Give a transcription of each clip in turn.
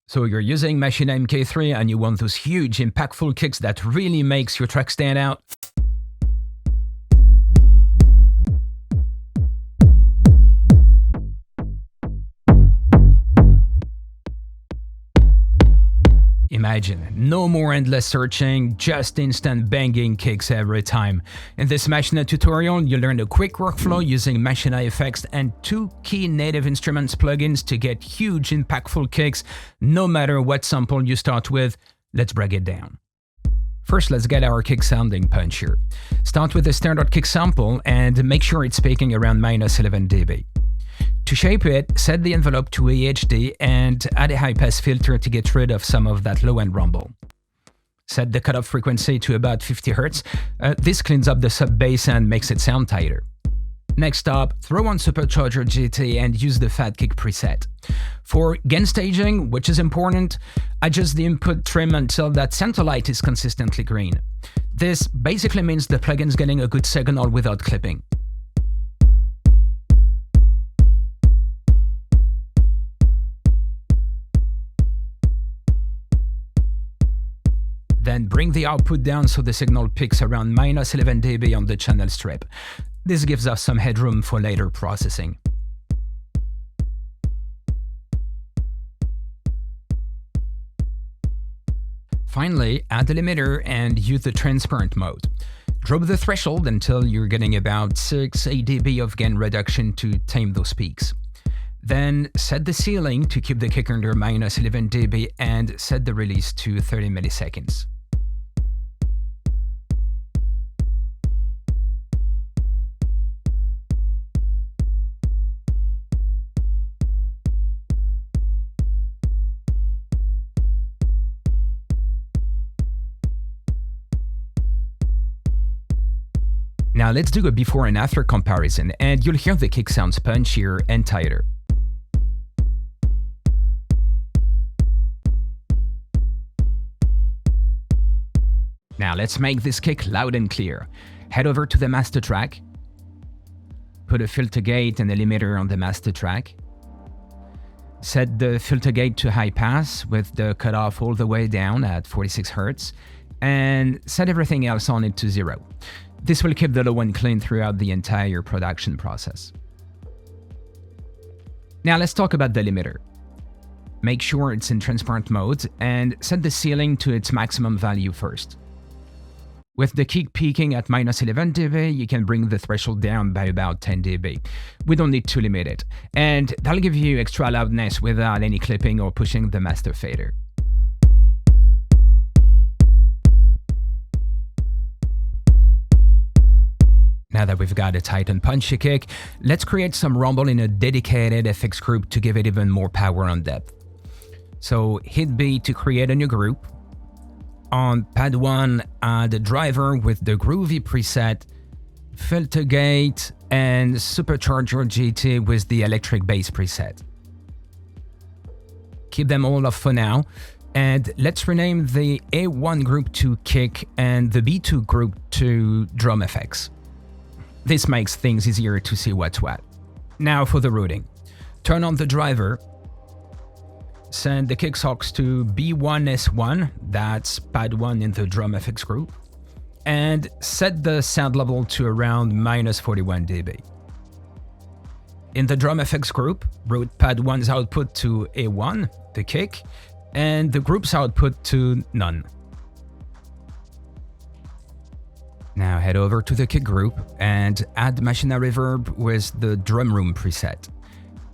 So you're using Maschine MK3 and you want those huge, impactful kicks that really makes your track stand out? Imagine, no more endless searching, just instant banging kicks every time. In this Maschine tutorial, you learn a quick workflow using Maschine effects and 2 key native instruments plugins to get huge impactful kicks no matter what sample you start with. Let's break it down. First, let's get our kick sounding punchier. Start with the standard kick sample and make sure it's peaking around -11 dB. To shape it, set the envelope to AHD and add a high-pass filter to get rid of some of that low-end rumble. Set the cutoff frequency to about 50 Hz. This cleans up the sub-bass and makes it sound tighter. Next up, throw on Supercharger GT and use the Fat Kick preset. For gain staging, which is important, adjust the input trim until that center light is consistently green. This basically means the plugin's getting a good signal without clipping. Then bring the output down so the signal peaks around -11 dB on the channel strip. This gives us some headroom for later processing. Finally, add the limiter and use the transparent mode. Drop the threshold until you're getting about 6-8 dB of gain reduction to tame those peaks. Then set the ceiling to keep the kick under -11 dB and set the release to 30 milliseconds. Now let's do a before and after comparison, and you'll hear the kick sounds punchier and tighter. Now let's make this kick loud and clear. Head over to the master track, put a FilterGate and a limiter on the master track, set the FilterGate to high pass with the cutoff all the way down at 46 Hz, and set everything else on it to 0. This will keep the low end clean throughout the entire production process. Now let's talk about the limiter. Make sure it's in transparent mode and set the ceiling to its maximum value first. With the kick peaking at -11 dB, you can bring the threshold down by about 10 dB. We don't need to limit it, and that'll give you extra loudness without any clipping or pushing the master fader. Now that we've got a tight and punchy kick, let's create some rumble in a dedicated FX group to give it even more power and depth. So hit B to create a new group. On pad 1, add a driver with the groovy preset, FilterGate, and Supercharger GT with the electric bass preset. Keep them all off for now, and let's rename the A1 group to kick and the B2 group to drum effects. This makes things easier to see what's what. Now for the routing. Turn on the driver, send the kick sox to B1S1, that's pad 1 in the drum FX group, and set the sound level to around -41 dB. In the drum FX group, route pad 1's output to A1, the kick, and the group's output to none. Now head over to the kick group and add Maschine Reverb with the drum room preset,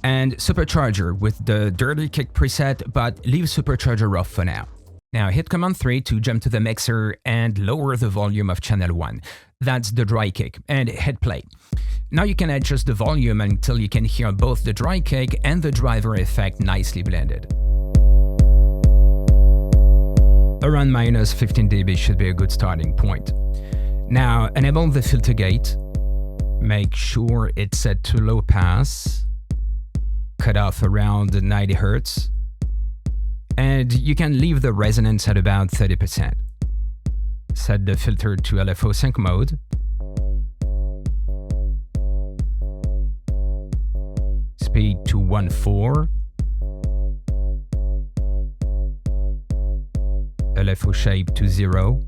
and Supercharger with the dirty kick preset, but leave Supercharger off for now. Now hit Command 3 to jump to the mixer and lower the volume of channel 1. That's the dry kick, and hit play. Now you can adjust the volume until you can hear both the dry kick and the driver effect nicely blended. Around -15 dB should be a good starting point. Now enable the FilterGate, make sure it's set to low pass, cut off around 90 Hz, and you can leave the resonance at about 30%. Set the filter to LFO sync mode, speed to 1.4, LFO shape to 0.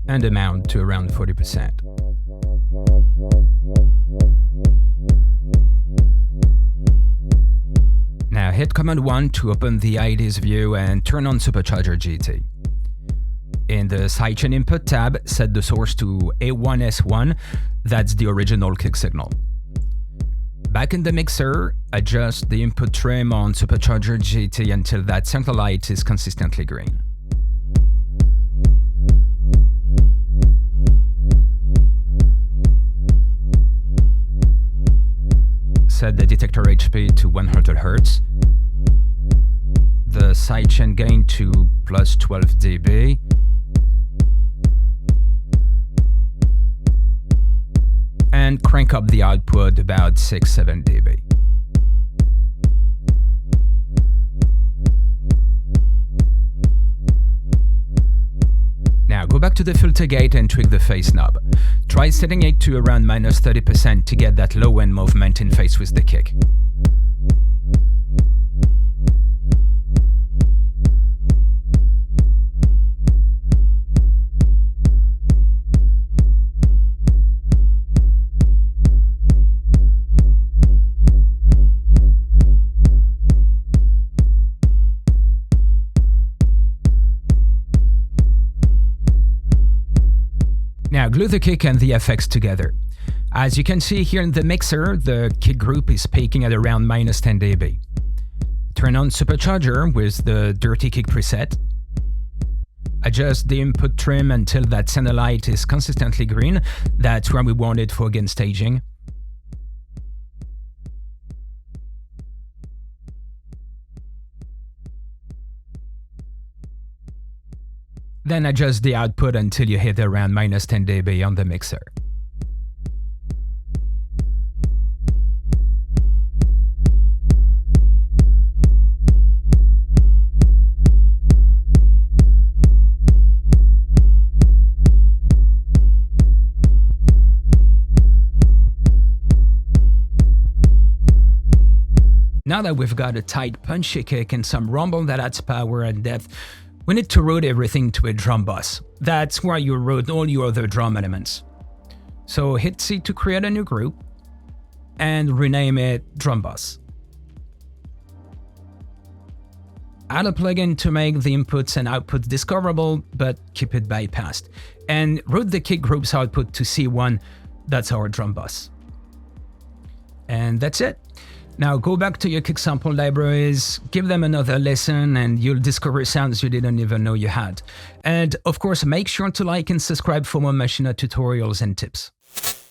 And amount to around 40%. Now hit Command 1 to open the IDs view and turn on Supercharger GT. In the Sidechain Input tab, set the source to A1S1, that's the original kick signal. Back in the mixer, adjust the input trim on Supercharger GT until that center light is consistently green. Set the detector HP to 100 Hz, the sidechain gain to plus 12 dB, and crank up the output about 6-7 dB. Now go back to the FilterGate and tweak the phase knob. Try setting it to around minus 30% to get that low end movement in phase with the kick. Now glue the kick and the effects together. As you can see here in the mixer, the kick group is peaking at around minus 10 dB. Turn on Supercharger with the dirty kick preset. Adjust the input trim until that center light is consistently green. That's where we want it for gain staging. Then adjust the output until you hit around minus 10 dB on the mixer. Now that we've got a tight punchy kick and some rumble that adds power and depth, we need to route everything to a drum bus. That's where you route all your other drum elements. So hit C to create a new group and rename it drum bus. Add a plugin to make the inputs and outputs discoverable, but keep it bypassed. And route the kick group's output to C1, that's our drum bus. And that's it. Now go back to your kick sample libraries, give them another listen, and you'll discover sounds you didn't even know you had. And of course, make sure to like and subscribe for more Maschine tutorials and tips.